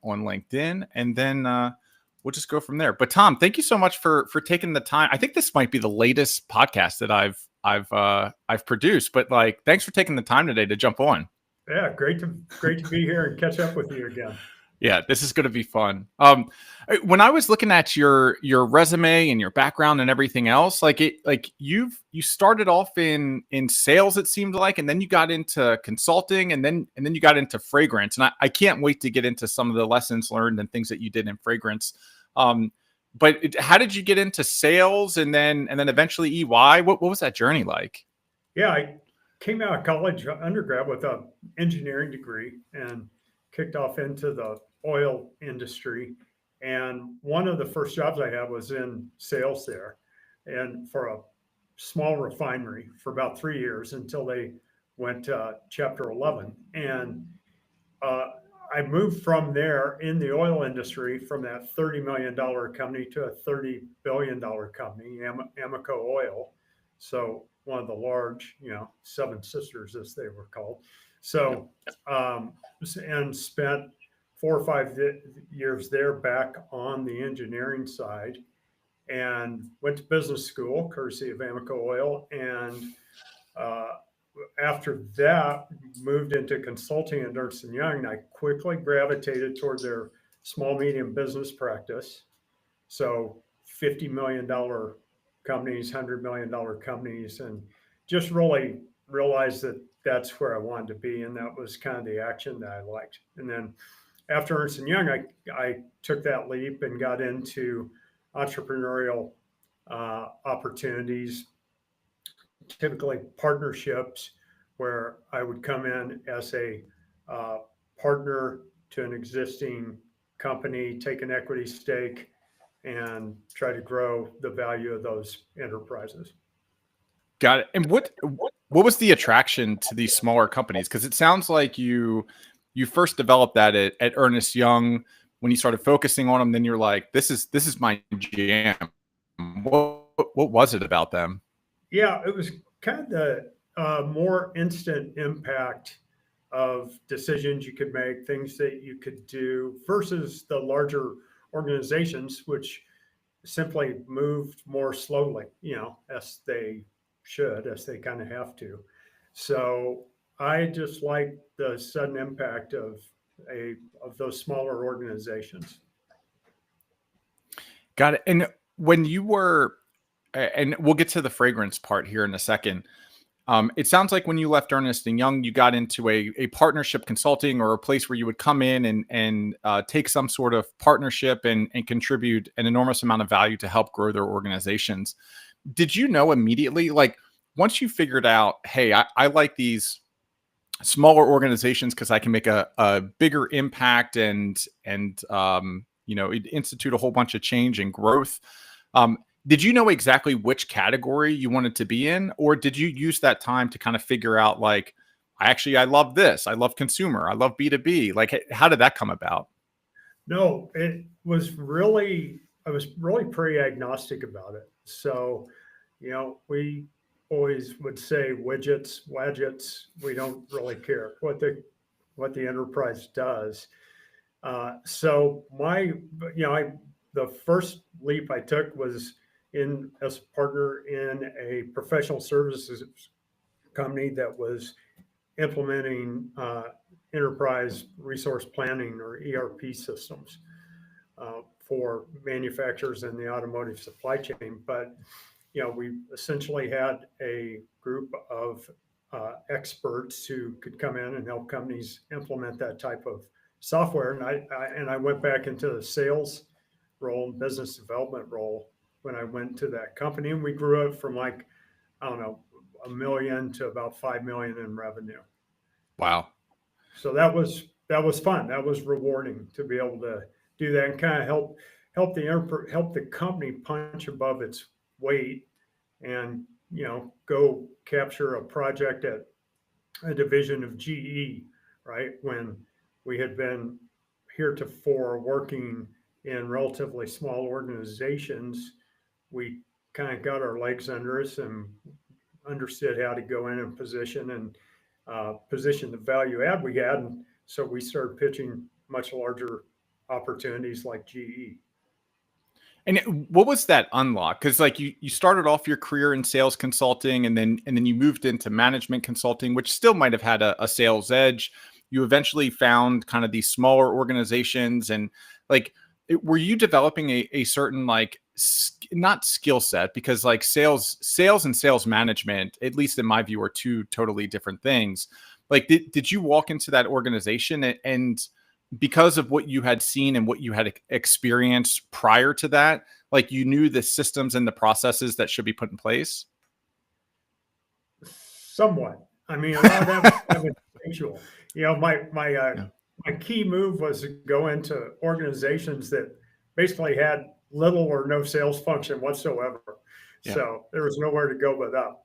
on LinkedIn, and then we'll just go from there. But Tom, thank you so much for taking the time. I think this might be the latest podcast that I've produced, but like, thanks for taking the time today to jump on. Yeah, great to be here and catch up with you again. Yeah, this is going to be fun. When I was looking at your resume and your background and everything else, you started off in sales, it seemed like, and then you got into consulting, and then you got into fragrance. And I can't wait to get into some of the lessons learned and things that you did in fragrance. How did you get into sales and then eventually EY? What was that journey like? Yeah, I came out of college undergrad with an engineering degree and kicked off into the oil industry. And one of the first jobs I had was in sales there, and for a small refinery for about 3 years until they went Chapter 11. And uh, I moved from there in the oil industry from that $30 million company to a $30 billion company, Amoco Oil. So one of the large, Seven Sisters, as they were called. So, and spent 4 or 5 years there back on the engineering side, and went to business school, courtesy of Amoco Oil. And uh, after that, moved into consulting at Ernst & Young, and I quickly gravitated toward their small, medium business practice. So $50 million companies, $100 million companies, and just really realized that that's where I wanted to be. And that was kind of the action that I liked. And then after Ernst & Young, I took that leap and got into entrepreneurial opportunities, typically partnerships, where I would come in as a partner to an existing company, take an equity stake, and try to grow the value of those enterprises. Got it. And what was the attraction to these smaller companies? Because it sounds like you first developed that at Ernst Young when you started focusing on them. Then you're like, this is my jam. What was it about them? Yeah, it was kind of the more instant impact of decisions you could make, things that you could do, versus the larger organizations, which simply moved more slowly, as they should, as they kind of have to. So I just like the sudden impact of those smaller organizations. Got it. And when you were, and we'll get to the fragrance part here in a second. It sounds like when you left Ernst & Young, you got into a partnership consulting, or a place where you would come in and take some sort of partnership and contribute an enormous amount of value to help grow their organizations. Did you know immediately, like once you figured out, hey, I like these smaller organizations because I can make a bigger impact and institute a whole bunch of change and growth. Did you know exactly which category you wanted to be in, or did you use that time to kind of figure out, like, I love this, I love consumer, I love B2B? Like, how did that come about? No, I was really pretty agnostic about it. So, we always would say widgets. We don't really care what the enterprise does. So the first leap I took was in as a partner in a professional services company that was implementing enterprise resource planning, or ERP systems, for manufacturers in the automotive supply chain. But we essentially had a group of experts who could come in and help companies implement that type of software. And I went back into the sales role and business development role when I went to that company, and we grew it from, like, I don't know, 1 million to about 5 million in revenue. Wow. So that was fun. That was rewarding to be able to do that and kind of help the company punch above its weight, and go capture a project at a division of GE, right? When we had been heretofore working in relatively small organizations, we kind of got our legs under us and understood how to go in and position the value add we had. And so we started pitching much larger opportunities like GE. What was that unlock? Because like you started off your career in sales consulting, and then you moved into management consulting, which still might have had a sales edge. You eventually found kind of these smaller organizations, and like, were you developing a certain like not skill set, because like sales and sales management, at least in my view, are two totally different things. Like, did you walk into that organization and because of what you had seen and what you had experienced prior to that, like you knew the systems and the processes that should be put in place? Somewhat. I mean, a lot of that was kind of instinctual. You know, Yeah. my key move was to go into organizations that basically had little or no sales function whatsoever. Yeah. So there was nowhere to go but up.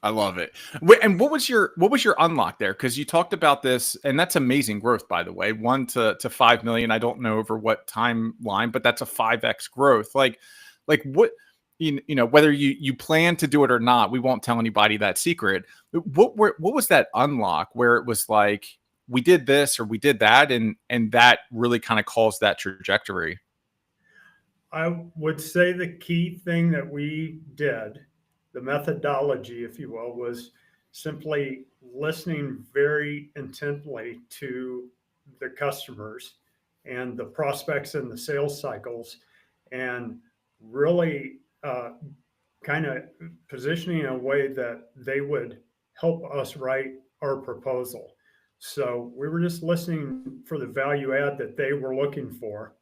I love it. And what was your unlock there? Because you talked about this, and that's amazing growth, by the way. 1 to 5 million. I don't know over what timeline, but that's a 5x growth. Like what, whether you plan to do it or not, we won't tell anybody that secret. What was that unlock where it was like we did this or we did that, and that really kind of caused that trajectory? I would say the key thing that we did, the methodology, if you will, was simply listening very intently to the customers and the prospects and the sales cycles, and really kind of positioning in a way that they would help us write our proposal. So we were just listening for the value add that they were looking for,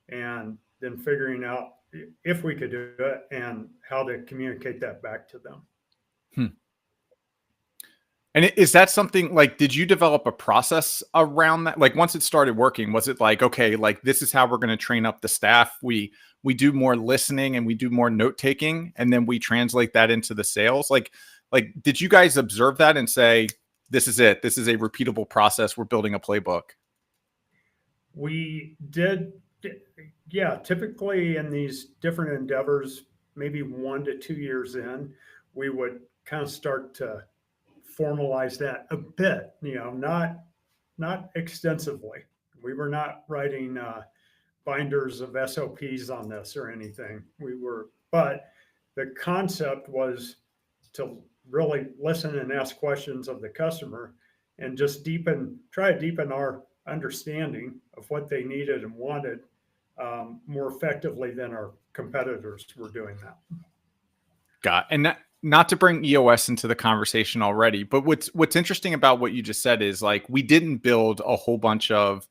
and then figuring out if we could do it and how to communicate that back to them. Hmm. And is that something like, did you develop a process around that? Like once it started working, was it like, okay, like this is how we're going to train up the staff. We do more listening and we do more note taking, and then we translate that into the sales. Like did you guys observe that and say, this is it. This is a repeatable process. We're building a playbook. We did, yeah, typically in these different endeavors, maybe 1 to 2 years in, we would kind of start to formalize that a bit, not extensively. We were not writing binders of SOPs on this or anything. But the concept was to really listen and ask questions of the customer and just try to deepen our understanding of what they needed and wanted more effectively than our competitors were doing that. And that, not to bring EOS into the conversation already, but what's interesting about what you just said is like we didn't build a whole bunch of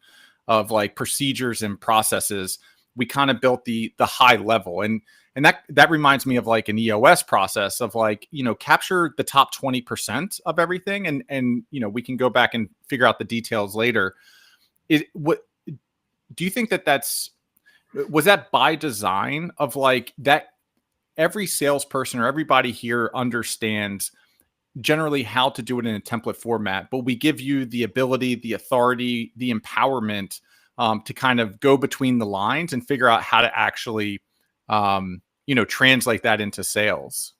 like procedures and processes. We kind of built the high level, and that reminds me of like an EOS process of like, capture the top 20% of everything, and we can go back and figure out the details later. What do you think was that by design of like that? Every salesperson or everybody here understands generally how to do it in a template format, but we give you the ability, the authority, the empowerment to kind of go between the lines and figure out how to actually, translate that into sales.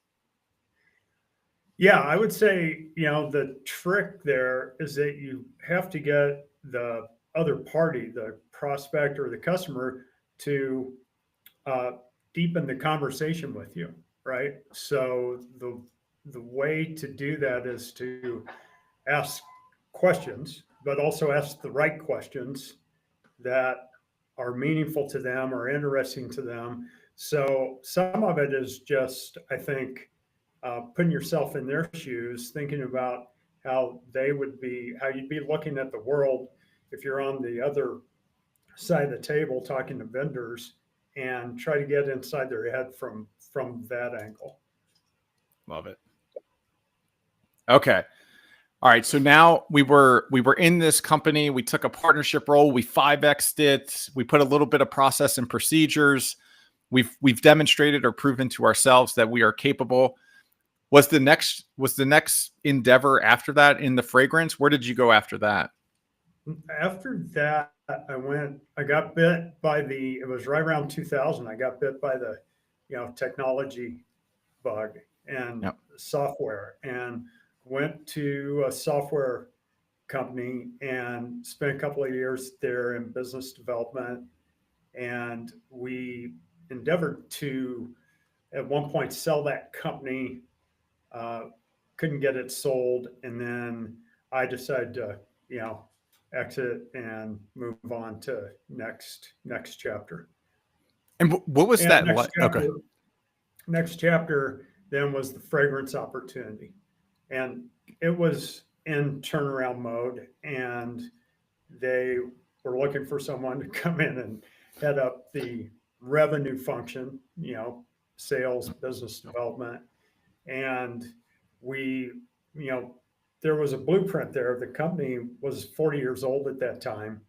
Yeah, I would say, the trick there is that you have to get the other party, the prospect or the customer, to uh, deepen the conversation with you, right? So the way to do that is to ask questions, but also ask the right questions that are meaningful to them or interesting to them. So some of it is just, I think, putting yourself in their shoes, thinking about how you'd be looking at the world if you're on the other side of the table talking to vendors, and try to get inside their head from that angle. Love it. Okay. All right. So now we were in this company. We took a partnership role. We 5x'd it. We put a little bit of process and procedures. We've demonstrated or proven to ourselves that we are capable. Was the next endeavor after that in the fragrance? Where did you go after that? After that, I got bit by it was right around 2000. I got bit by the, technology bug and Yep. software, and went to a software company and spent a couple of years there in business development. And we endeavored to, at one point, sell that company. Uh, couldn't get it sold, and then I decided to, you know, exit and move on to next chapter. And what was And that like? Okay. next chapter then was the fragrance opportunity, and it was in turnaround mode, and they were looking for someone to come in and head up the revenue function, you know, sales, business development. And we, you know, there was a blueprint there. The company was 40 years old at that time,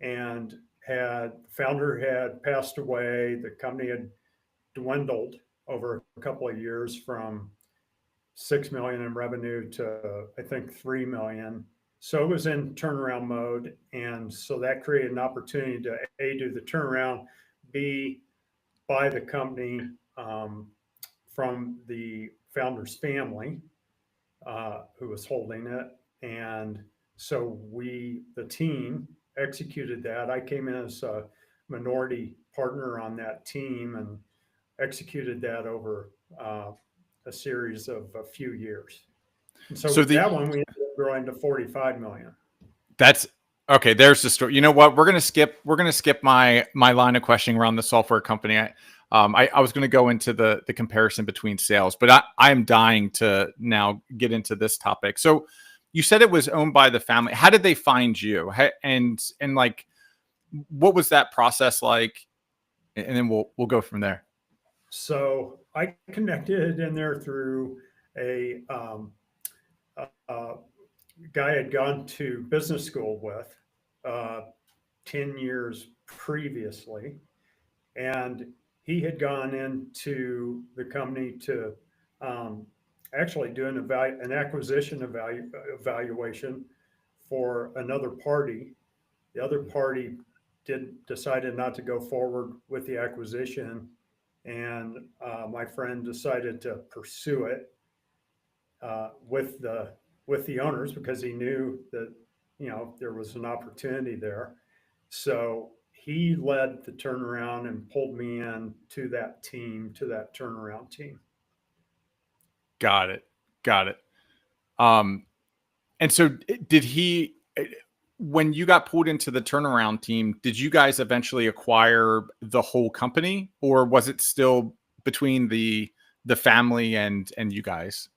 and had founder had passed away. The company had dwindled over a couple of years from 6 million in revenue to, I think, 3 million. So it was in turnaround mode, and so that created an opportunity to a do the turnaround, b buy the company from the founder's family, who was holding it. And so the team, executed that. I came in as a minority partner on that team and executed that over a series of a few years. And So so that one we ended up growing to 45 million. that's okay. There's the story. You know what? We're gonna skip my line of questioning around the software company. I was going to go into the comparison between sales, but I am dying to now get into this topic. So you said it was owned by the family. How did they find you? And like, what was that process like? And then we'll go from there. So I connected in there through a guy I'd gone to business school with 10 years previously. And he had gone into the company to actually do an acquisition evaluation for another party. The other party decided not to go forward with the acquisition, and my friend decided to pursue it with the owners because he knew that, you know, there was an opportunity there. So he led the turnaround and pulled me in to that team, to that turnaround team. Got it. Got it. Um, and so did he, when you got pulled into the turnaround team, did you guys eventually acquire the whole company, or was it still between the family and you guys?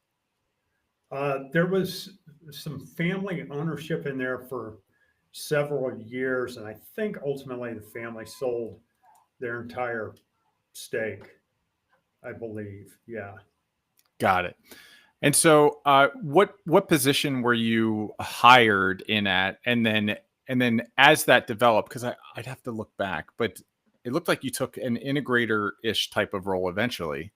There was some family ownership in there for several years, and I think ultimately the family sold their entire stake, I believe. Yeah. Got it. And so, what position were you hired in at, and then as that developed, because I'd have to look back, but it looked like you took an integrator ish type of role eventually.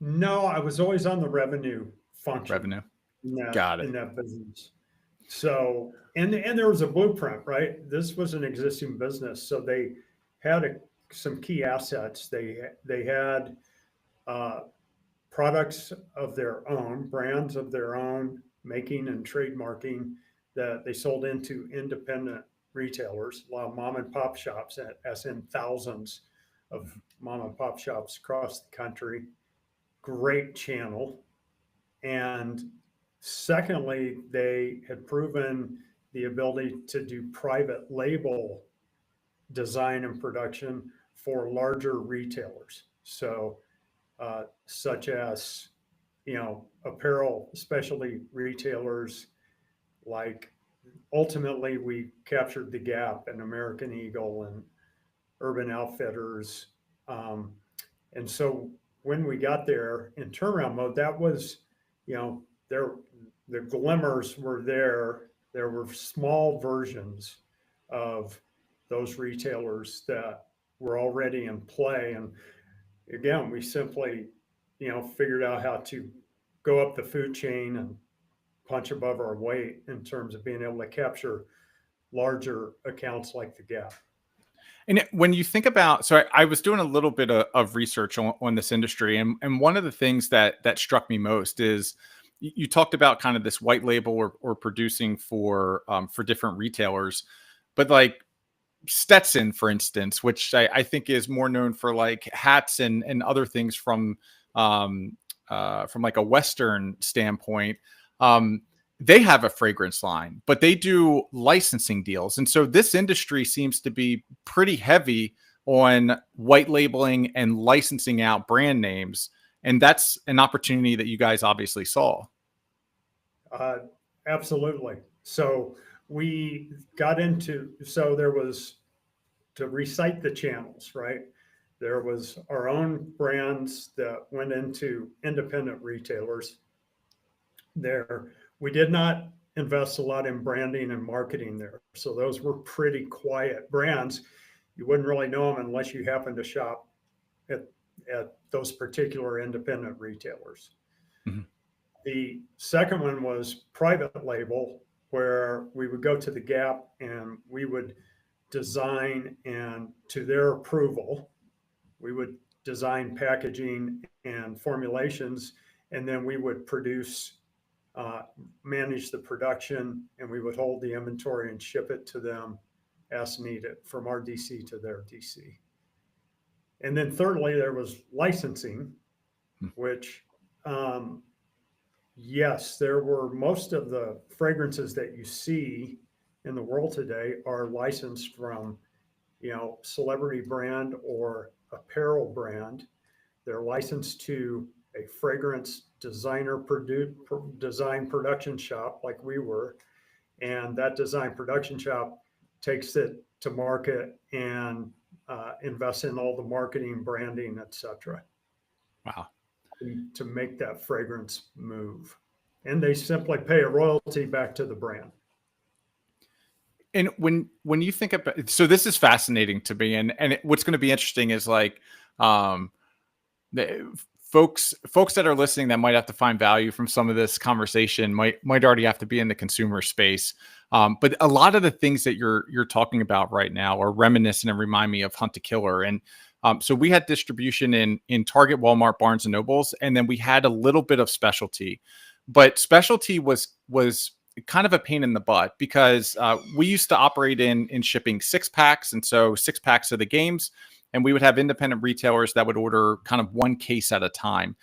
No, I was always on the revenue function Revenue. in Got it. that business. So, and there was a blueprint, right? This was an existing business, so they had some key assets. They had uh, products of their own, brands of their own, making and trademarking that they sold into independent retailers, a lot of mom and pop shops, as in thousands of mom and pop shops across the country. Great channel. And secondly, they had proven the ability to do private label design and production for larger retailers. So, such as, you know, apparel, specialty retailers, like ultimately we captured the Gap and American Eagle and Urban Outfitters. Um, and so when we got there in turnaround mode, that was, you know, there, the glimmers were there. There were small versions of those retailers that were already in play. And again, we simply, you know, figured out how to go up the food chain and punch above our weight in terms of being able to capture larger accounts like the Gap. And when you think about, so I was doing a little bit of research on this industry, and one of the things that struck me most is, you talked about kind of this white label or producing for different retailers, but like Stetson, for instance, which I think is more known for like hats and other things from like a Western standpoint. They have a fragrance line, but they do licensing deals. And so this industry seems to be pretty heavy on white labeling and licensing out brand names. And that's an opportunity that you guys obviously saw. Uh, Absolutely. So we got into, so there was, to recite the channels, right? There was our own brands that went into independent retailers. There, we did not invest a lot in branding and marketing there. So those were pretty quiet brands. You wouldn't really know them unless you happened to shop at, at those particular independent retailers. Mhm. The second one was private label, where we would go to the Gap and we would design, and to their approval, we would design packaging and formulations, and then we would produce, uh, manage the production, and we would hold the inventory and ship it to them as needed from our DC to their DC. And then thirdly, there was licensing, which, um, yes, there were, most of the fragrances that you see in the world today are licensed from, celebrity brand or apparel brand. They're licensed to a fragrance design production shop like we were, and that design production shop takes it to market and invests in all the marketing, branding, etc., Wow. to make that fragrance move. And they simply pay a royalty back to the brand. And when you think about, so this is fascinating to me, and what's going to be interesting is like um the folks that are listening that might have to find value from some of this conversation might already have to be in the consumer space. But a lot of the things that you're talking about right now are reminiscent and remind me of Hunt to Killer. And so we had distribution in Target, Walmart, Barnes and Nobles, and then we had a little bit of specialty, but specialty was kind of a pain in the butt because we used to operate in shipping 6-packs, and so 6-packs of the games, and we would have independent retailers that would order kind of one case at a time.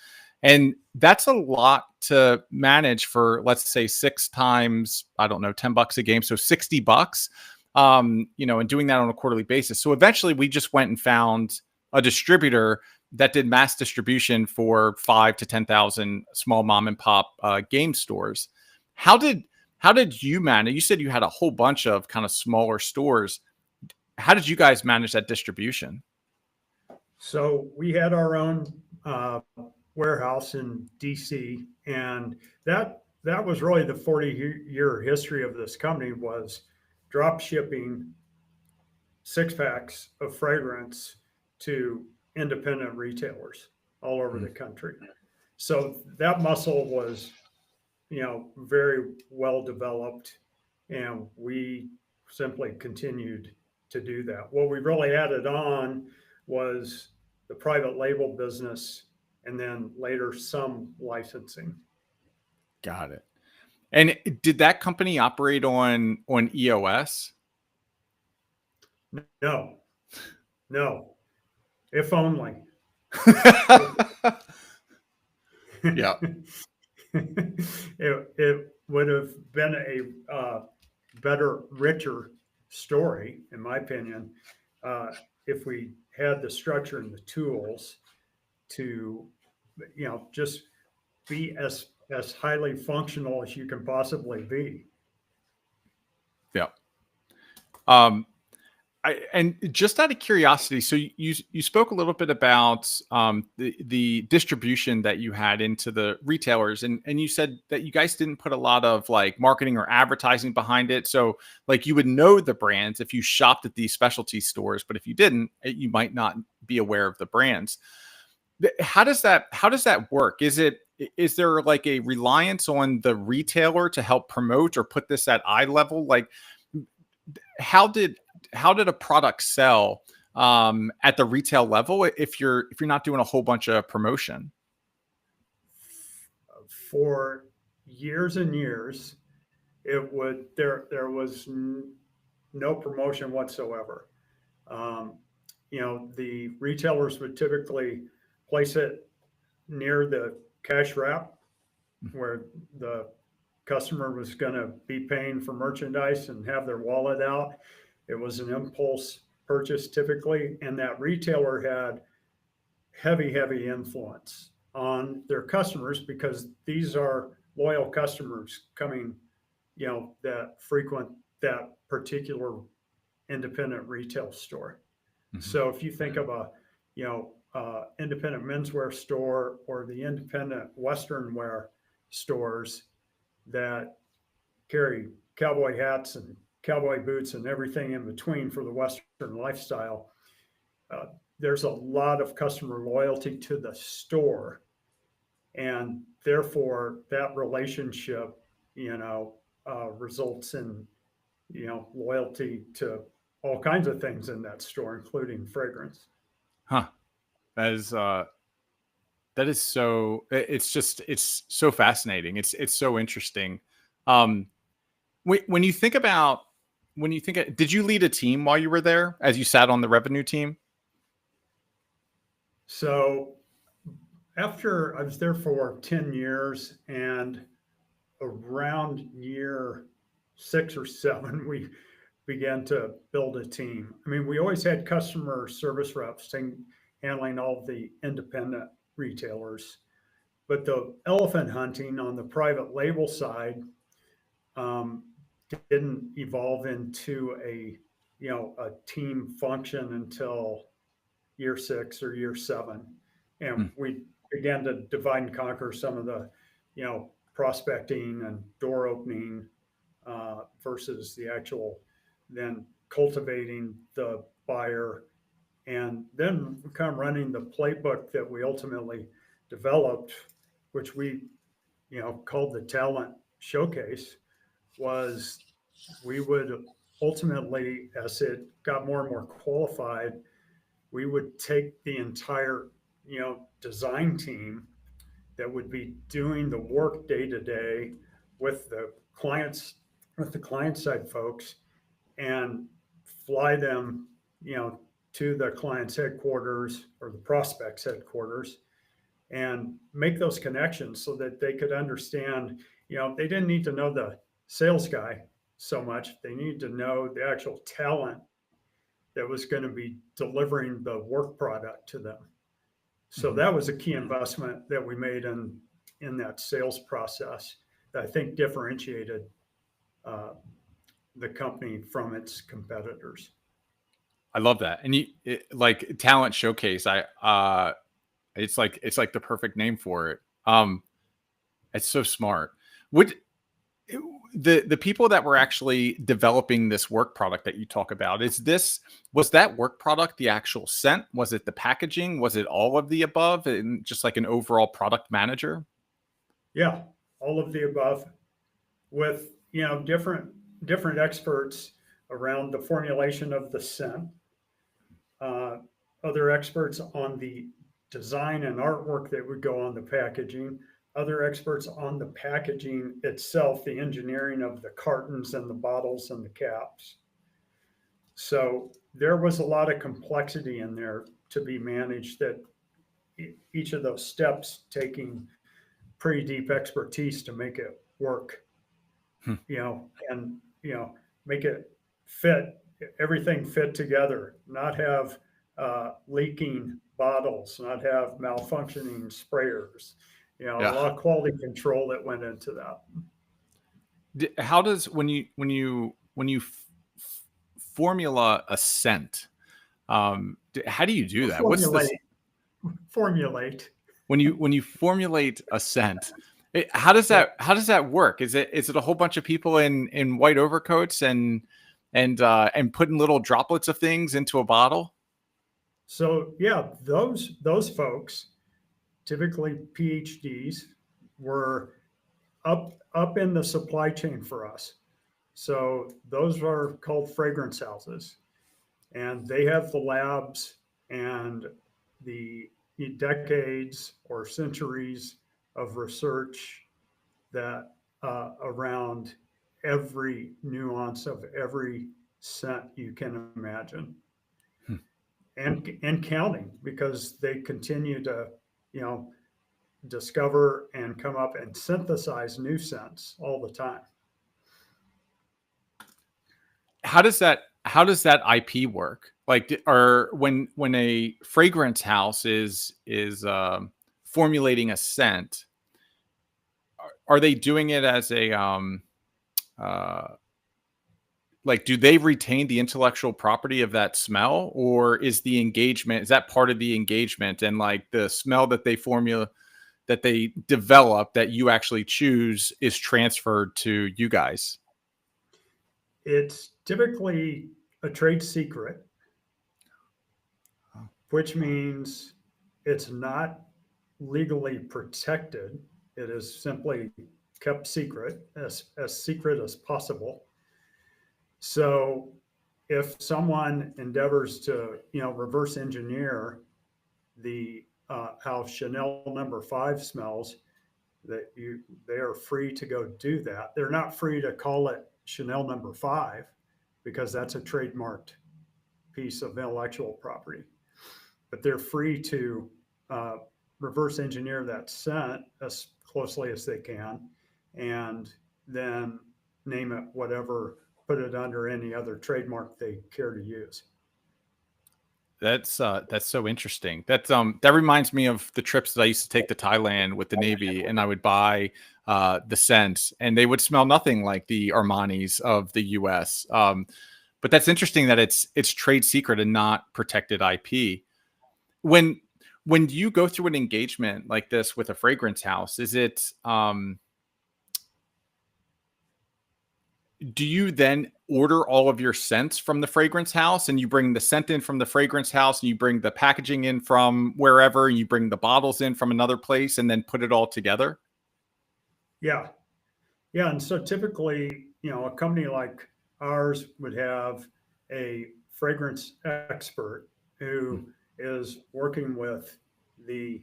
And that's a lot to manage for, let's say, 6 times, I don't know, $10 a game. So $60, and doing that on a quarterly basis. So eventually we just went and found a distributor that did mass distribution for 5 to 10,000 small mom and pop game stores. How did you manage? You said you had a whole bunch of kind of smaller stores. How did you guys manage that distribution? So we had our own warehouse in DC, and that was really the 40-year history of this company, was drop shipping 6-packs of fragrance to independent retailers all over the country. So that muscle was, very well developed, and we simply continued to do that. What we really added on was the private label business, and then later some licensing. Got it. And did that company operate on EOS? No, no, if only. Yeah. It would have been a better, richer story, in my opinion, if we had the structure and the tools to, just be as highly functional as you can possibly be. Yeah. And just out of curiosity, so you spoke a little bit about the distribution that you had into the retailers, and you said that you guys didn't put a lot of like marketing or advertising behind it. So like you would know the brands if you shopped at these specialty stores, but if you didn't, you might not be aware of the brands. How does that work? Is there like a reliance on the retailer to help promote or put this at eye level? Like how did a product sell at the retail level if you're not doing a whole bunch of promotion? For years and years, there was no promotion whatsoever. Um, the retailers would typically place it near the cash wrap where the customer was going to be paying for merchandise and have their wallet out. It was an impulse purchase typically, and that retailer had heavy influence on their customers because these are loyal customers coming, that frequent that particular independent retail store. Mhm. So if you think of a, independent menswear store or the independent Western wear stores that carry cowboy hats and cowboy boots and everything in between for the Western lifestyle, uh, there's a lot of customer loyalty to the store. And therefore, that relationship, results in, loyalty to all kinds of things in that store, including fragrance. Huh. That is so it's just it's so fascinating. It's so interesting. Um when you think about did you lead a team while you were there as you sat on the revenue team? So after I was there for 10 years, and around year 6 or 7, we began to build a team. I mean, we always had customer service reps handling all the independent retailers, but the elephant hunting on the private label side um, didn't evolve into a team function until year 6 or year 7, and Hmm. we began to divide and conquer some of the, prospecting and door opening versus the actual then cultivating the buyer, and then kind of running the playbook that we ultimately developed, which we called the talent showcase. Was we would ultimately, as it got more and more qualified, we would take the entire design team that would be doing the work day to day with the clients, with the client side folks, and fly them, to the client's headquarters or the prospect's headquarters, and make those connections so that they could understand. They didn't need to know the sales guy so much; they needed to know the actual talent that was going to be delivering the work product to them. So Mhm. that was a key investment that we made in that sales process that I think differentiated uh, the company from its competitors. I love that. And like talent showcase, it's like the perfect name for it. It's so smart. Would the people that were actually developing this work product that you talk about, was that work product the actual scent? Was it the packaging? Was it all of the above and just like an overall product manager? Yeah, all of the above, with different experts around the formulation of the scent, uh, other experts on the design and artwork that would go on the packaging, other experts on the packaging itself, the engineering of the cartons and the bottles and the caps. So there was a lot of complexity in there to be managed, that each of those steps taking pretty deep expertise to make it work, Hmm. and make it fit, everything fit together, not have leaking bottles, not have malfunctioning sprayers. A Yeah. lot of quality control that went into that. How does when you formula a scent, how do you do that? What's this Formulate, formulate. when you formulate a scent? Yeah. How does that work? Is it a whole bunch of people in white overcoats and putting little droplets of things into a bottle? So yeah, those folks, typically PhDs, were up in the supply chain for us. So those are called fragrance houses, and they have the labs and the decades or centuries of research that around every nuance of every scent you can imagine, Hmm. and counting, because they continue to, you know, discover and come up and synthesize new scents all the time. How does that IP work? Like, or when a fragrance house is formulating a scent, are they doing it as a uh, like, do they retain the intellectual property of that smell, or is that part of the engagement, and like the smell that they develop that you actually choose is transferred to you guys? It's typically a trade secret, which means it's not legally protected. It is simply kept secret as possible. So if someone endeavors to, you know, reverse engineer the how Chanel number 5 smells, that you they are free to go do that. They're not free to call it Chanel number 5, because that's a trademarked piece of intellectual property. But they're free to uh, reverse engineer that scent as closely as they can, and then name it whatever, put it under any other trademark they care to use. That's so interesting. That reminds me of the trips that I used to take to Thailand with the Navy, and I would buy the scents, and they would smell nothing like the Armanis of the U.S. But that's interesting that it's trade secret and not protected IP. When when you go through an engagement like this with a fragrance house, is it do you then order all of your scents from the fragrance house, and you bring the scent in from the fragrance house, and you bring the packaging in from wherever, and you bring the bottles in from another place, and then put it all together? Yeah, yeah. And so typically, you know, a company like ours would have a fragrance expert Hmm. who is working with the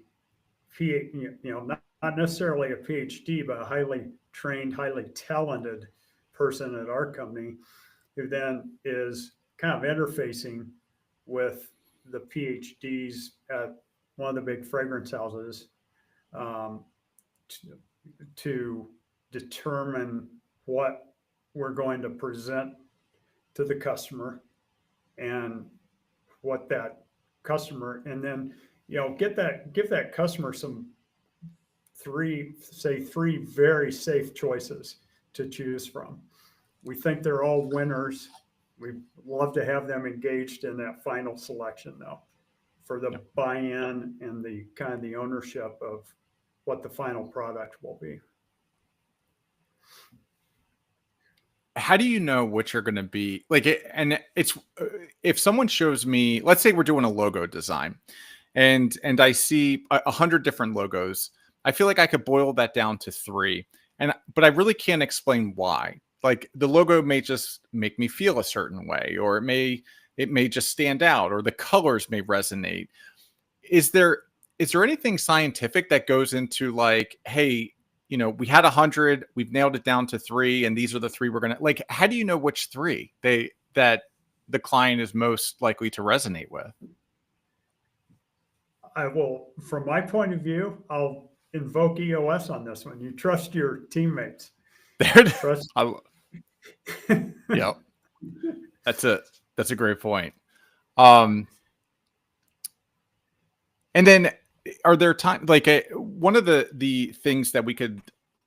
not necessarily a PhD, but a highly trained, highly talented person at our company, who then is kind of interfacing with the PhDs at one of the big fragrance houses, um, to, to determine what we're going to present to the customer, and what that customer, and then, you know, give that customer some three very safe choices to choose from. We think they're all winners. We love to have them engaged in that final selection, though, for the buy-in and the kind of the ownership of what the final product will be. How do you know what you're going to be like it, and it's if someone shows me, let's say we're doing a logo design, and I see 100 different logos, I feel like I could boil that down to three, and but I really can't explain why. Like, the logo may just make me feel a certain way, or it may just stand out, or the colors may resonate. Is there is there anything scientific that goes into, like, hey, we had 100, we've nailed it down to three, and these are the three we're gonna like? How do you know which three that the client is most likely to resonate with? I will, from my point of view, I'll invoke EOS on this one. You trust your teammates. There, Trust. I, yeah, that's a great point. Um, And then, are there times like, one of the things that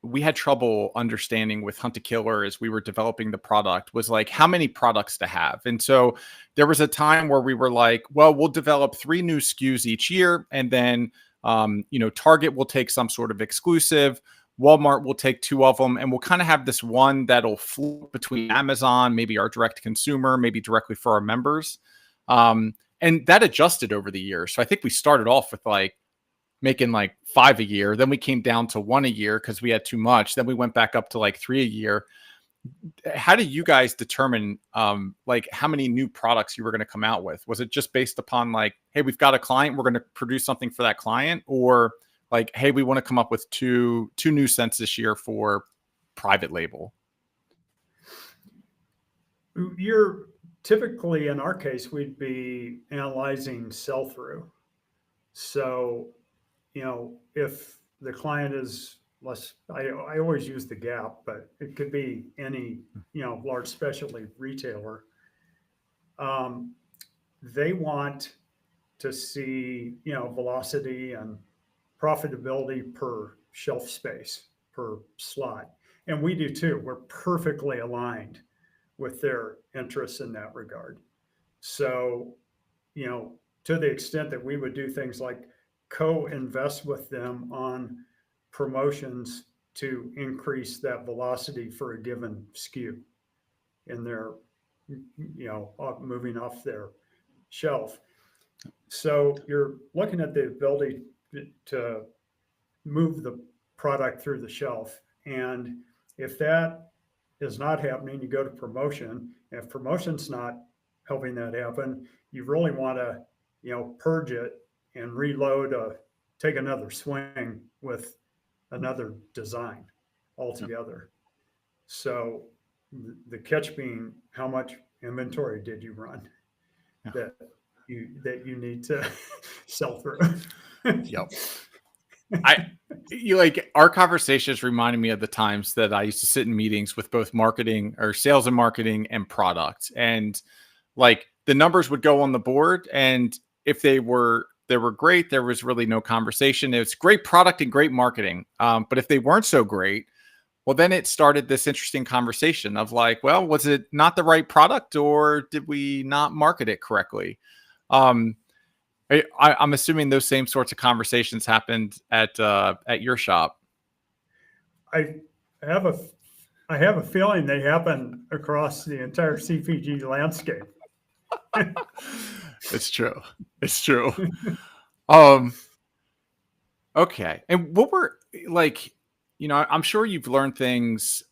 we had trouble understanding with Hunt to Killer as we were developing the product was, like, how many products to have. And so there was a time where we were like, well, we'll develop 3 new SKUs each year, and then Target will take some sort of exclusive, Walmart will take 2 of them, and we'll kind of have this one that'll float between Amazon, maybe our direct consumer, maybe directly for our members. And that adjusted over the years. So I think we started off with, like, making like 5 a year. Then we came down to 1 a year because we had too much. Then we went back up to like 3 a year. How do you guys determine like how many new products you were going to come out with? Was it just based upon, like, hey, we've got a client, we're going to produce something for that client, or like, hey, we want to come up with two new scents this year for private label? You're typically, in our case, we'd be analyzing sell through. So, if the client is less, I always use the Gap, but it could be any, large specialty retailer. Um, they want to see, velocity and profitability per shelf space, per slot. And we do too. We're perfectly aligned with their interests in that regard. So, to the extent that we would do things like co-invest with them on promotions to increase that velocity for a given SKU in their, moving off their shelf. So you're looking at the ability to move the product through the shelf. And if that is not happening, you go to promotion. If promotion's not helping that happen, you really want to, purge it and reload, take another swing with another design altogether. So the catch being, how much inventory did you run that you need to sell through? Yep. You like our conversations reminded me of the times that I used to sit in meetings with both marketing or sales and marketing and product. And like the numbers would go on the board. And if they were great, there was really no conversation. It was great product and great marketing. But if they weren't so great, well, then it started this interesting conversation of like, well, was it not the right product or did we not market it correctly? I'm assuming those same sorts of conversations happened at your shop. I have a I have a feeling they happen across the entire CPG landscape. It's true. It's true. Um, okay. And what were like, I'm sure you've learned things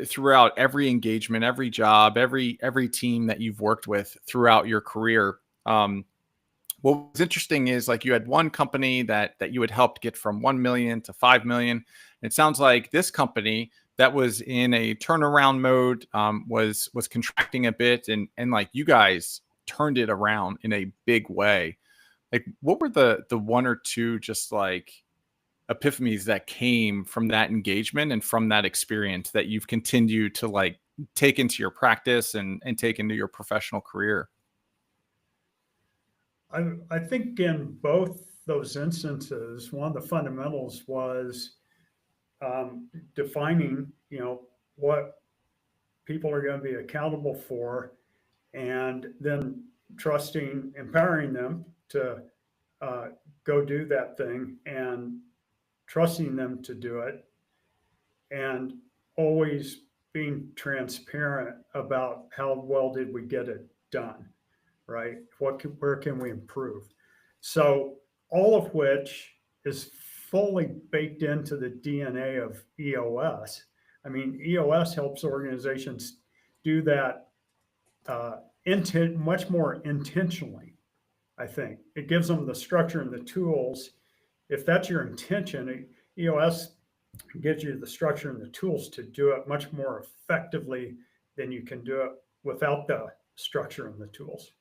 throughout every engagement, every job, every team that you've worked with throughout your career. What was interesting is like you had one company that you had helped get from 1 million to 5 million. It sounds like this company that was in a turnaround mode was contracting a bit, and like you guys turned it around in a big way. Like, what were the one or two just like epiphanies that came from that engagement and from that experience that you've continued to like take into your practice and take into your professional career? I think in both those instances, one of the fundamentals was defining, what people are going to be accountable for, and then trusting, empowering them to go do that thing, and trusting them to do it, and always being transparent about how well did we get it done, right? Where can we improve? So all of which is fully baked into the DNA of EOS. I mean, EOS helps organizations do that much more intentionally. I think it gives them the structure and the tools. If that's your intention, EOS gives you the structure and the tools to do it much more effectively than you can do it without the structure and the tools.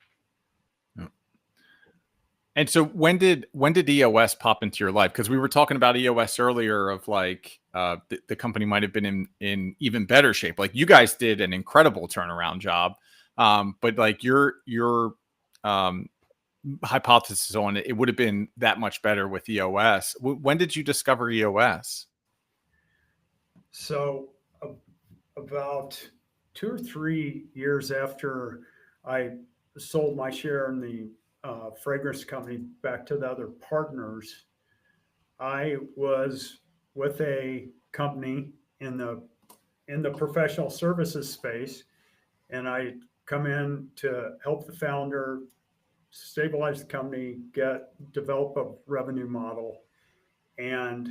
And so when did EOS pop into your life? Because we were talking about EOS earlier of like the company might have been in even better shape. Like you guys did an incredible turnaround job. But like your hypothesis on it would have been that much better with EOS. When did you discover EOS? So about 2 or 3 years after I sold my share in the fragrance company back to the other partners, I was with a company in the professional services space, and I come in to help the founder stabilize the company, develop a revenue model, and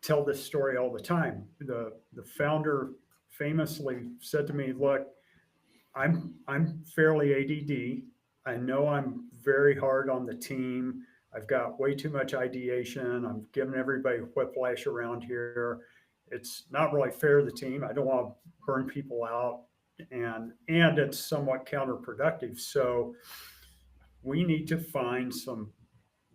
tell this story all the time. The founder famously said to me, "Look, I'm fairly ADD. I know I'm very hard on the team. I've got way too much ideation. I'm giving everybody whiplash around here. it's not really fair to the team. I don't want to burn people out, and it's somewhat counterproductive. So we need to find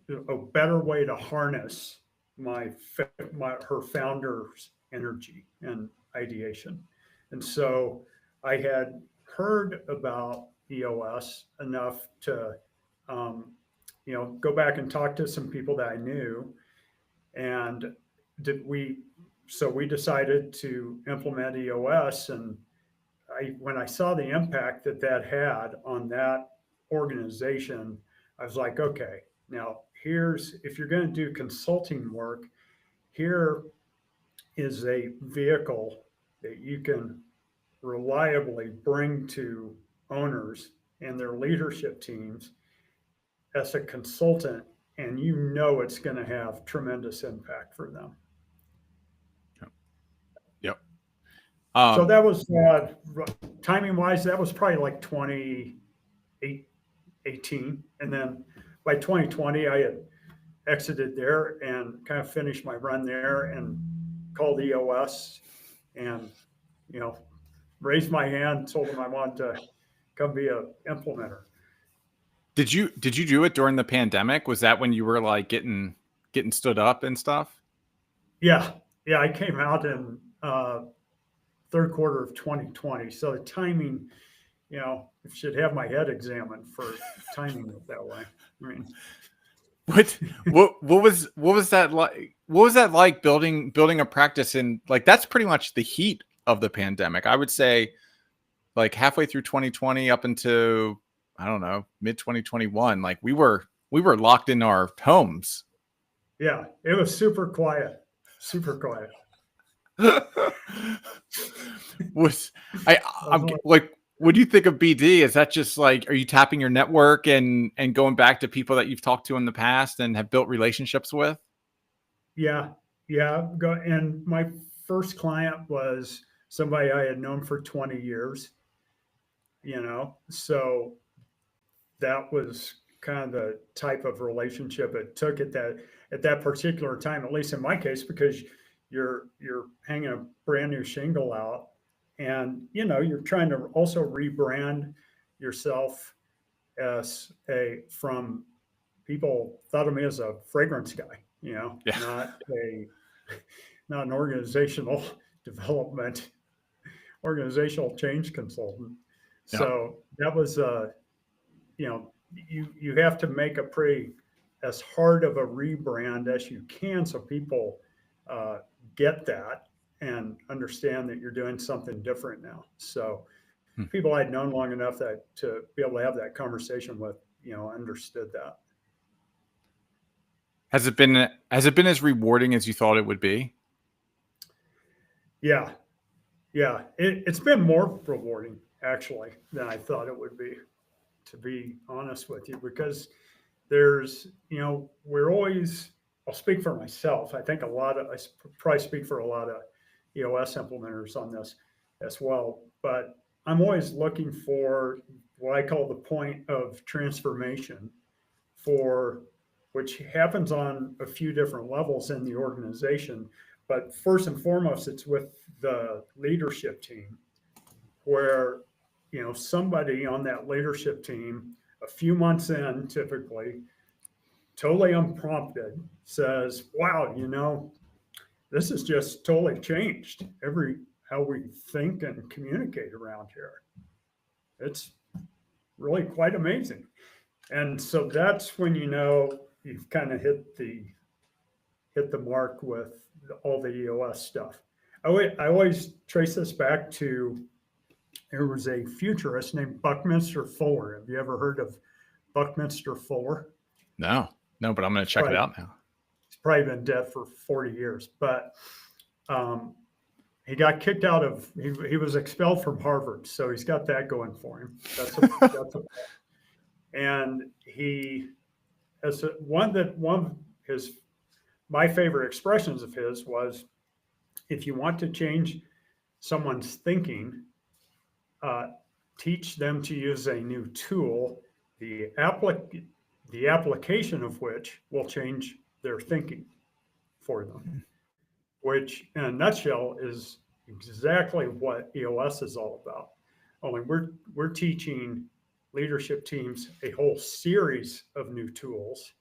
a better way to harness her founder's energy and ideation. And so I had heard about EOS enough to go back and talk to some people that I knew, and we decided to implement EOS. And when I saw the impact that had on that organization, I was like, okay, now if you're going to do consulting work, here is a vehicle that you can reliably bring to owners and their leadership teams as a consultant, and it's going to have tremendous impact for them. Yep. So that was timing wise, that was probably like 2018. And then by 2020, I had exited there and kind of finished my run there and called EOS and, raised my hand, told them I wanted to come be an implementer. Did you do it during the pandemic? Was that when you were like getting stood up and stuff? Yeah. I came out in third quarter of 2020. So the timing, should have my head examined for timing it that way. I mean, what was that like? What was that like building a practice in, like, that's pretty much the heat of the pandemic. I would say like halfway through 2020 up into, I don't know, mid 2021, like we were locked in our homes. Yeah, it was super quiet. I'm like, what do you think of BD? Is that just like, are you tapping your network and going back to people that you've talked to in the past and have built relationships with? Yeah. And my first client was somebody I had known for 20 years, so that was kind of the type of relationship it took at that particular time, at least in my case, because you're hanging a brand new shingle out, and you're trying to also rebrand yourself as from people thought of me as a fragrance guy, Yeah. not an organizational development, organizational change consultant. Yeah. So that was you have to make as hard of a rebrand as you can, so people get that and understand that you're doing something different now. So people I'd known long enough that to be able to have that conversation with, understood that. Has it been as rewarding as you thought it would be? Yeah. It's been more rewarding actually than I thought it would be, to be honest with you, because there's, we're always, I'll speak for myself. I think I probably speak for a lot of EOS implementers on this as well, but I'm always looking for what I call the point of transformation, which happens on a few different levels in the organization. But first and foremost, it's with the leadership team, where, somebody on that leadership team, a few months in, typically, totally unprompted, says, wow, this has just totally changed how we think and communicate around here. It's really quite amazing. And so that's when you've kind of hit the mark with all the EOS stuff. I always trace this back to, there was a futurist named Buckminster Fuller. Have you ever heard of Buckminster Fuller? No, but I'm going to check it out now. He's probably been dead for 40 years, but he got kicked out of, he was expelled from Harvard. So he's got that going for him. And he has my favorite expressions of his was, if you want to change someone's thinking, teach them to use a new tool, the application of which will change their thinking for them. which in a nutshell is exactly what EOS is all about. Only we're teaching leadership teams a whole series of new tools,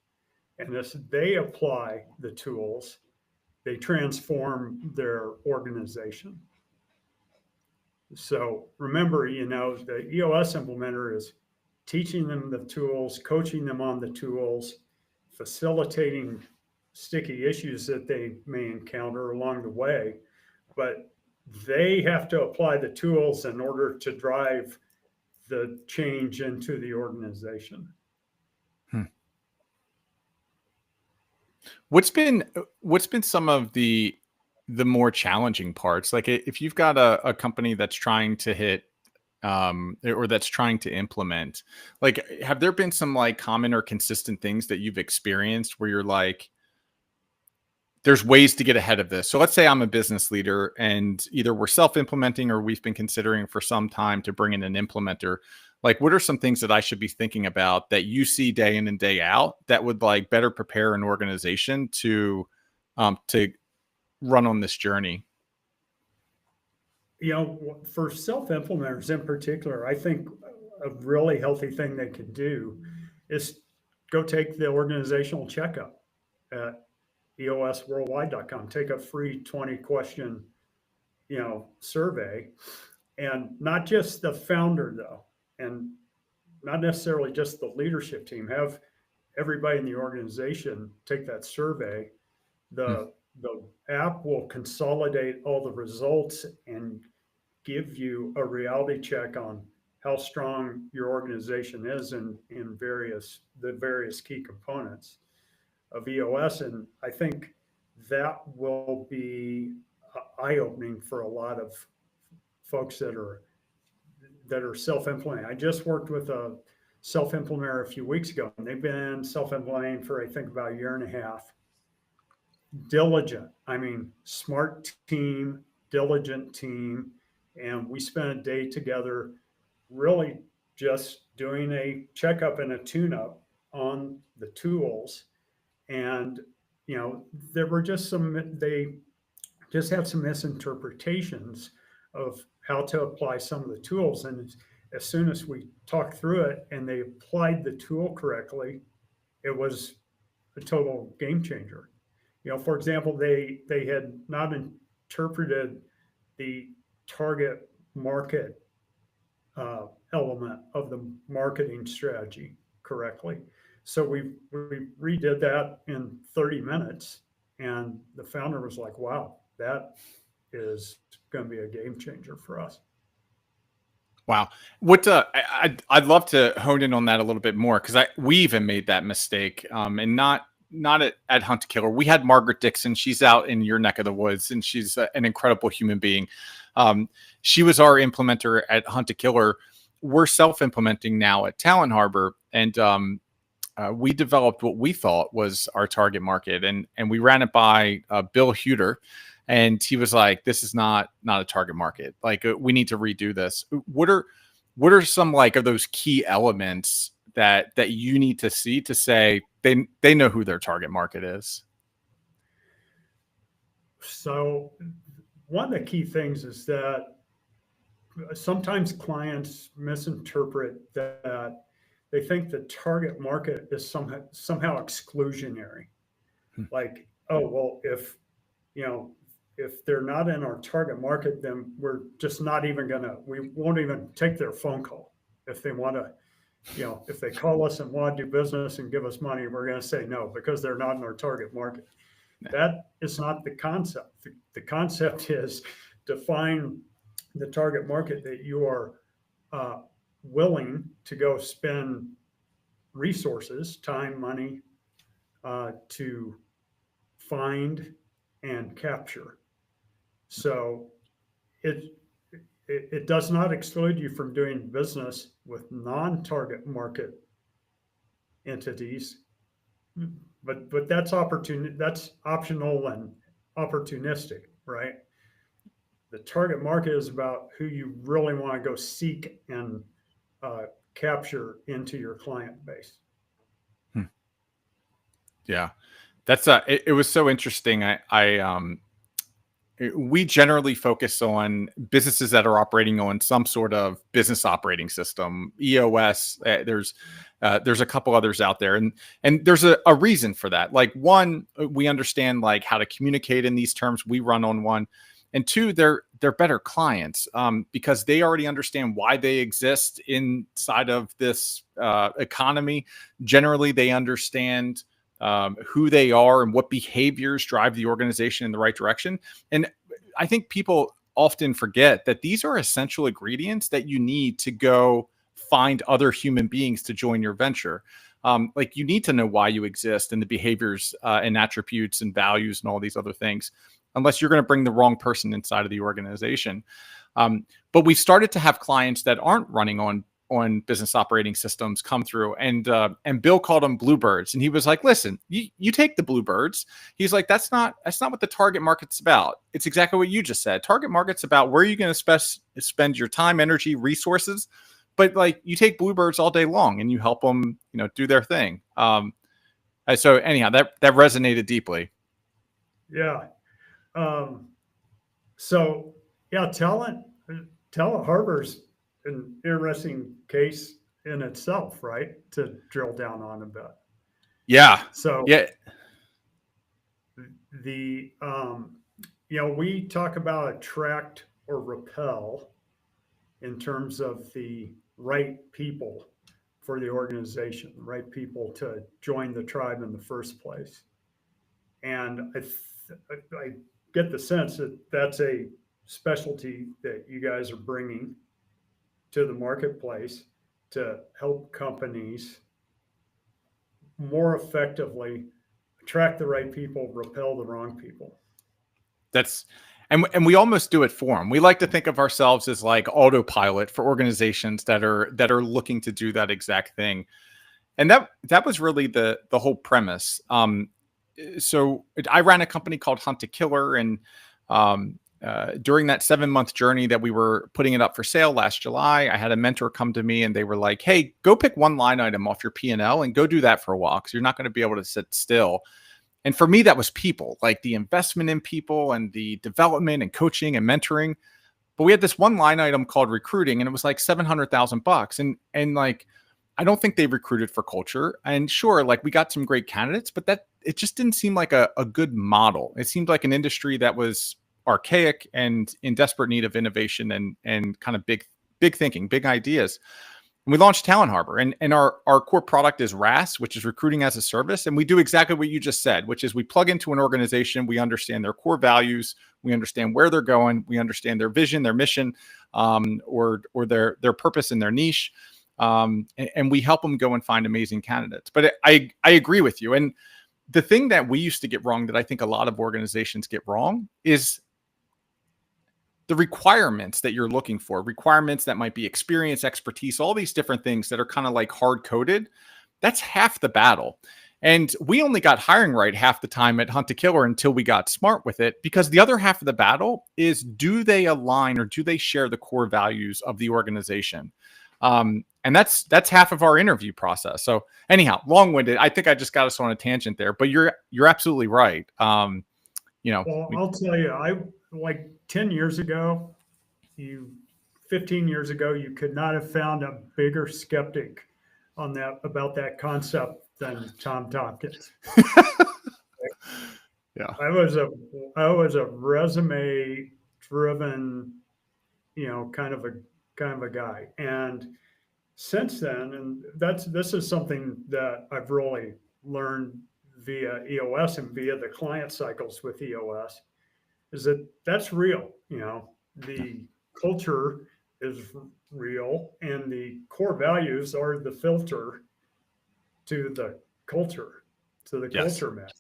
and as they apply the tools, they transform their organization. So remember, the EOS implementer is teaching them the tools, coaching them on the tools, facilitating sticky issues that they may encounter along the way. But they have to apply the tools in order to drive the change into the organization. Hmm. What's been some of the more challenging parts? Like if you've got a company that's trying to hit or that's trying to implement, like have there been some like common or consistent things that you've experienced where you're like, there's ways to get ahead of this? So let's say I'm a business leader and either we're self-implementing or we've been considering for some time to bring in an implementer. Like what are some things that I should be thinking about that you see day in and day out that would like better prepare an organization to run on this journey? For self implementers in particular, I think a really healthy thing they could do is go take the organizational checkup at eosworldwide.com. Take a free 20-question, survey, and not just the founder though, and not necessarily just the leadership team. Have everybody in the organization take that survey. Hmm. The app will consolidate all the results and give you a reality check on how strong your organization is in various key components of EOS. And I think that will be eye opening for a lot of folks that are self-implementing. I just worked with a self-implementer a few weeks ago, and they've been self-implementing for I think about a year and a half. Diligent, I mean, smart team, diligent team, and we spent a day together, really just doing a checkup and a tune-up on the tools. And there were just they just had some misinterpretations of how to apply some of the tools. And as soon as we talked through it and they applied the tool correctly, it was a total game changer. For example, they had not interpreted the target market element of the marketing strategy correctly. So we redid that in 30 minutes, and the founder was like, "Wow, that is going to be a game changer for us." Wow. What I'd love to hone in on that a little bit more because we even made that mistake, and not at Hunt to Killer. We had Margaret Dixon. She's out in your neck of the woods, and she's an incredible human being. She was our implementer at Hunt to Killer. We're self-implementing now at Talent Harbor, and we developed what we thought was our target market, and we ran it by Bill Huter. And he was like, "This is not a target market. Like, we need to redo this." What are some like of those key elements that you need to see to say they know who their target market is? So one of the key things is that sometimes clients misinterpret that they think the target market is somehow exclusionary. Hmm. Like, oh well, you know if they're not in our target market, then we're just not even we won't even take their phone call. If they want to, if they call us and want to do business and give us money, we're going to say no because they're not in our target market. That is not the concept. The concept is define the target market that you are willing to go spend resources, time, money, to find and capture. So it does not exclude you from doing business with non-target market entities, but that's that's optional and opportunistic, right? The target market is about who you really want to go seek and capture into your client base. Yeah, that's it was so interesting. we generally focus on businesses that are operating on some sort of business operating system, EOS. There's a couple others out there, and there's a reason for that. Like, one, we understand like how to communicate in these terms. We run on one, and two, they're better clients because they already understand why they exist inside of this economy. Generally, they understand who they are and what behaviors drive the organization in the right direction. And I think people often forget that these are essential ingredients that you need to go find other human beings to join your venture. Like, you need to know why you exist and the behaviors and attributes and values and all these other things, unless you're going to bring the wrong person inside of the organization. But we've started to have clients that aren't running on business operating systems come through, and Bill called them bluebirds, and he was like, listen, you take the bluebirds. He's like, that's not what the target market's about. It's exactly what you just said. Target market's about where you're going to spend your time, energy, resources. But like, you take bluebirds all day long and you help them, do their thing. So anyhow, that resonated deeply. Yeah. So yeah, talent harbor's an interesting case in itself, right? To drill down on a bit. Yeah. So yeah. The we talk about attract or repel in terms of the right people for the organization, the right people to join the tribe in the first place. And I get the sense that that's a specialty that you guys are bringing to the marketplace to help companies more effectively attract the right people, repel the wrong people. And we almost do it for them. We like to think of ourselves as like autopilot for organizations that are looking to do that exact thing. And that was really the whole premise. So I ran a company called Hunt to Killer, and during that 7-month journey that we were putting it up for sale last July, I had a mentor come to me and they were like, hey, go pick one line item off your P&L and go do that for a while, because you're not going to be able to sit still. And for me, that was people, like the investment in people and the development and coaching and mentoring. But we had this one line item called recruiting, and it was like $700,000. And like, I don't think they recruited for culture. And sure, like, we got some great candidates, but it just didn't seem like a good model. It seemed like an industry that was archaic and in desperate need of innovation and kind of big thinking, big ideas. And we launched Talent Harbor, and our core product is RAS, which is recruiting as a service. And we do exactly what you just said, which is we plug into an organization, we understand their core values, we understand where they're going, we understand their vision, their mission, or their purpose in their niche. And we help them go and find amazing candidates. But I agree with you. And the thing that we used to get wrong, that I think a lot of organizations get wrong, is the requirements that you're looking for, requirements that might be experience, expertise, all these different things that are kind of like hard coded. That's half the battle. And we only got hiring right half the time at Hunt to Killer until we got smart with it, because the other half of the battle is, do they align or do they share the core values of the organization? And that's half of our interview process. So anyhow, long-winded. I think I just got us on a tangent there, but you're absolutely right. Well, I'll tell you, I like 10 years ago, 15 years ago, you could not have found a bigger skeptic about that concept than Tom Tompkins. Yeah. I was a resume driven, kind of a guy. And since then, and this is something that I've really learned via EOS and via the client cycles with EOS, is that that's real. The culture is real, and the core values are the filter to the culture, culture match.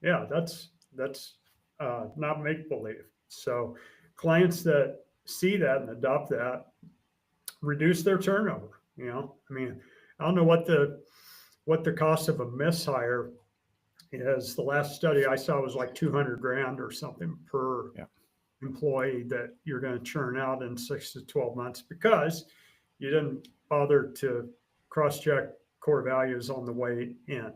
Yeah, that's not make believe. So clients that see that and adopt that reduce their turnover. I mean, I don't know what the cost of a mishire is. The last study I saw was like $200,000 or something per employee that you're going to churn out in 6 to 12 months because you didn't bother to cross-check core values on the way in.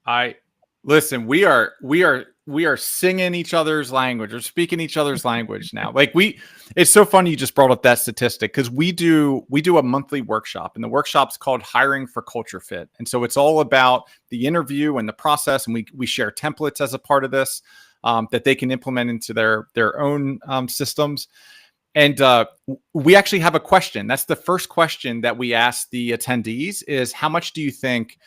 I Listen, we are singing each other's language or speaking each other's language now. It's so funny you just brought up that statistic because we do a monthly workshop, and the workshop's called Hiring for Culture Fit. And so it's all about the interview and the process, and we share templates as a part of this that they can implement into their own systems. And we actually have a question. That's the first question that we ask the attendees is how much do you think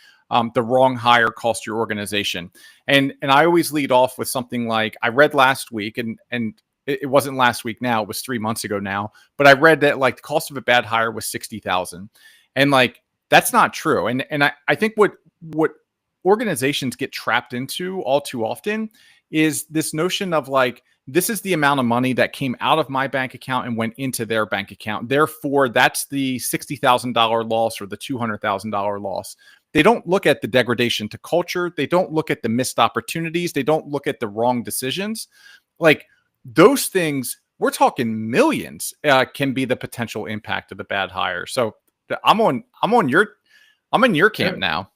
the wrong hire cost your organization? And I always lead off with something like I read last week, and it wasn't last week now, it was 3 months ago now, but I read that like the cost of a bad hire was 60,000. And like that's not true. And I think what organizations get trapped into all too often is this notion of like this is the amount of money that came out of my bank account and went into their bank account. Therefore, that's the $60,000 loss or the $200,000 loss. They don't look at the degradation to culture. They don't look at the missed opportunities. They don't look at the wrong decisions. Like those things, we're talking millions can be the potential impact of the bad hire. So I'm in your camp now.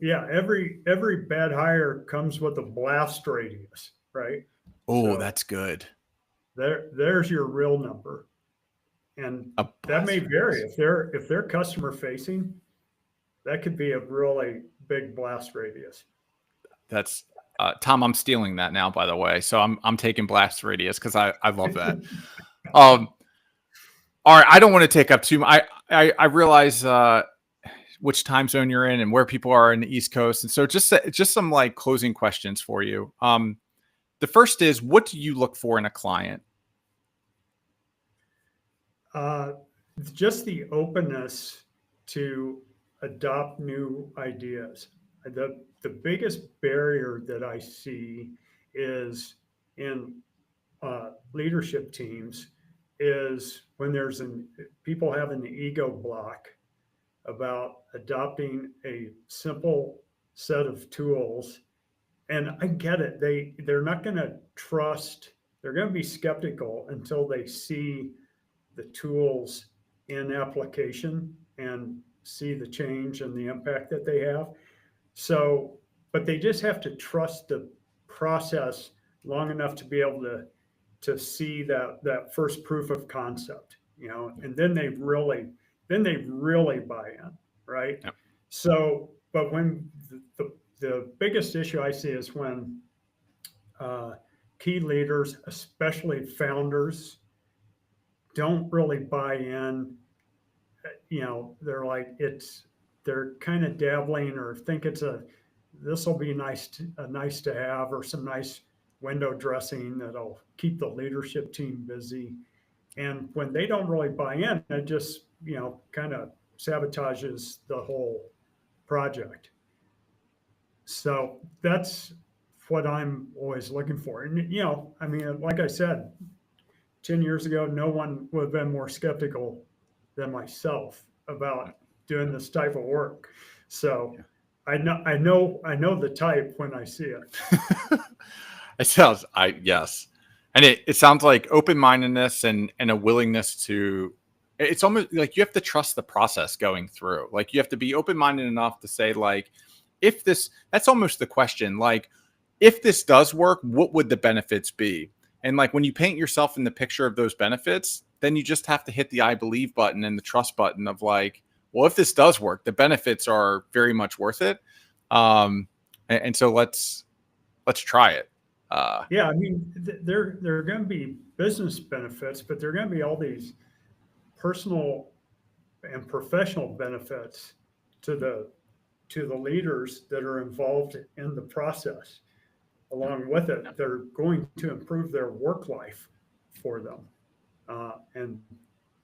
Yeah, every bad hire comes with a blast radius, right? Oh, So that's good. there's your real number, and A that may blast vary radius. if they're customer facing. That could be a really big blast radius. That's Tom. I'm stealing that now, by the way. So I'm taking blast radius because I love that. Um, all right, I don't want to take up too much. I realize which time zone you're in and where people are in the East Coast, and so just some like closing questions for you. The first is, what do you look for in a client? Uh, just the openness to adopt new ideas. The biggest barrier that I see is in leadership teams is when people have an ego block about adopting a simple set of tools. And I get it. They're not going to trust. They're going to be skeptical until they see the tools in application and see the change and the impact that they have. So, but they just have to trust the process long enough to be able to see that first proof of concept, and then they really buy in, right? Yep. So, but when the biggest issue I see is when uh, key leaders, especially founders, don't really buy in. They're kind of dabbling or think this will be nice to have, or some nice window dressing that'll keep the leadership team busy. And when they don't really buy in, it just kind of sabotages the whole project. So that's what I'm always looking for. And I mean, like I said, 10 years ago, no one would have been more skeptical than myself about doing this type of work. So I know the type when I see it. It sounds, yes, and it sounds like open mindedness and a willingness to. It's almost like you have to trust the process going through. Like you have to be open minded enough to say like, if this, that's almost the question. Like, if this does work, what would the benefits be? And like when you paint yourself in the picture of those benefits, then you just have to hit the I believe button and the trust button of like, well, if this does work, the benefits are very much worth it. And so let's try it. Yeah, I mean, there are going to be business benefits, but there are going to be all these personal and professional benefits to the leaders that are involved in the process. Along with it, they're going to improve their work life for them, and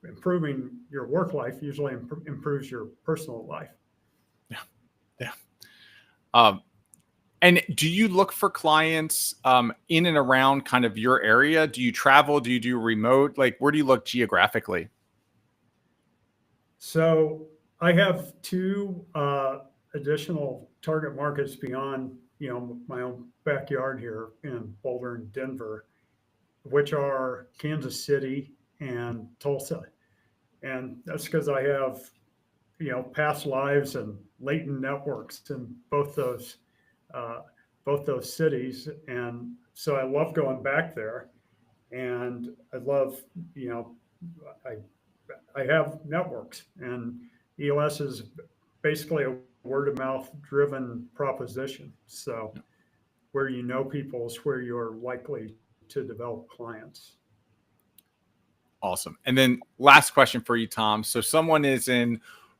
improving your work life usually improves your personal life. Yeah, yeah. Um, and do you look for clients in and around kind of your area? Do you travel? Do you do remote? Like, where do you look geographically? So I have two additional target markets beyond my own backyard here in Boulder and Denver, which are Kansas City and Tulsa. And that's because I have past lives and latent networks in uh, both those cities. And so I love going back there. And I love, you know, I, I have networks, and EOS is basically a word of mouth driven proposition. So where you know people is where you're likely to develop clients. Awesome. And then last question for you, Tom. So someone is in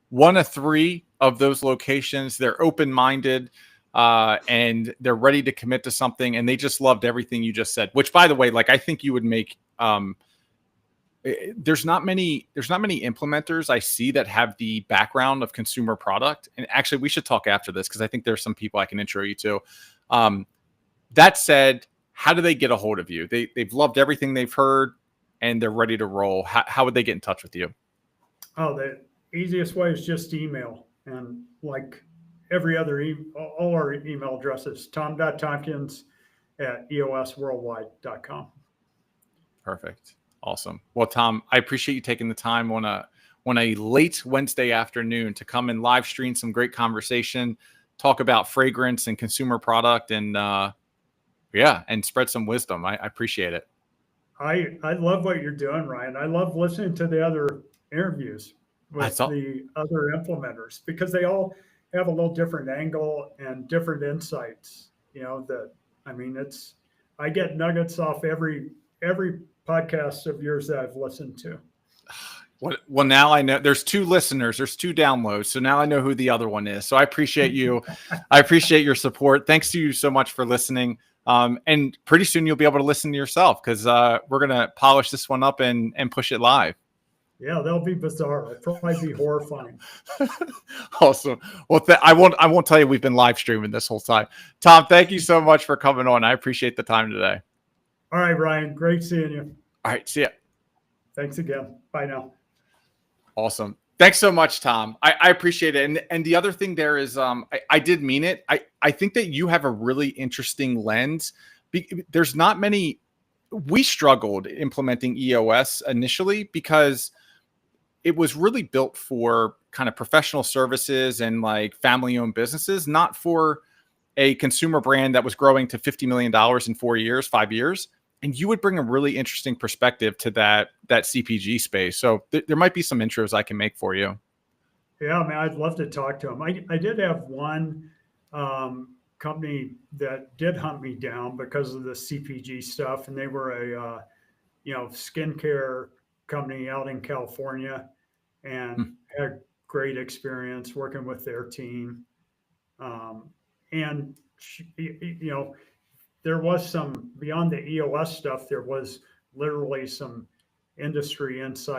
one of three of those locations. They're open-minded and they're ready to commit to something. And they just loved everything you just said, which by the way, like I think you would make, there's not many implementers I see that have the background of consumer product. And actually we should talk after this, because I think there's some people I can intro you to. That said, how do they get a hold of you? They've loved everything they've heard and they're ready to roll. How would they get in touch with you? Oh, the easiest way is just email. And like every other, all our email addresses, tom.tompkins at eosworldwide.com. Perfect. Awesome. Well, Tom, I appreciate you taking the time on a late Wednesday afternoon to come and live stream some great conversation, talk about fragrance and consumer product, and and spread some wisdom. I appreciate it. I love what you're doing, Ryan. I love listening to the other interviews with the other implementers, because they all have a little different angle and different insights. You know, that I mean, I get nuggets off every podcast of yours that I've listened to. Well, now I know there's two listeners, there's two downloads. So now I know who the other one is. So I appreciate you. I appreciate your support. Thanks to you so much for listening. And pretty soon you'll be able to listen to yourself, because we're going to polish this one up and push it live. Yeah, that'll be bizarre. It'll probably be horrifying. Awesome. Well, I won't tell you we've been live streaming this whole time. Tom, thank you so much for coming on. I appreciate the time today. All right, Ryan. Great seeing you. All right. See ya. Thanks again. Bye now. Awesome. Thanks so much, Tom. I appreciate it. And the other thing there is, I did mean it. I think that you have a really interesting lens. There's not many. We struggled implementing EOS initially because it was really built for kind of professional services and like family-owned businesses, not for a consumer brand that was growing to $50 million in 4 years, 5 years. And you would bring a really interesting perspective to that CPG space. So there might be some intros I can make for you. Yeah, I mean, I'd love to talk to him. I did have one company that did hunt me down because of the CPG stuff, and they were a skincare company out in California, and had great experience working with their team. And there was some beyond the EOS stuff. There was literally some industry insight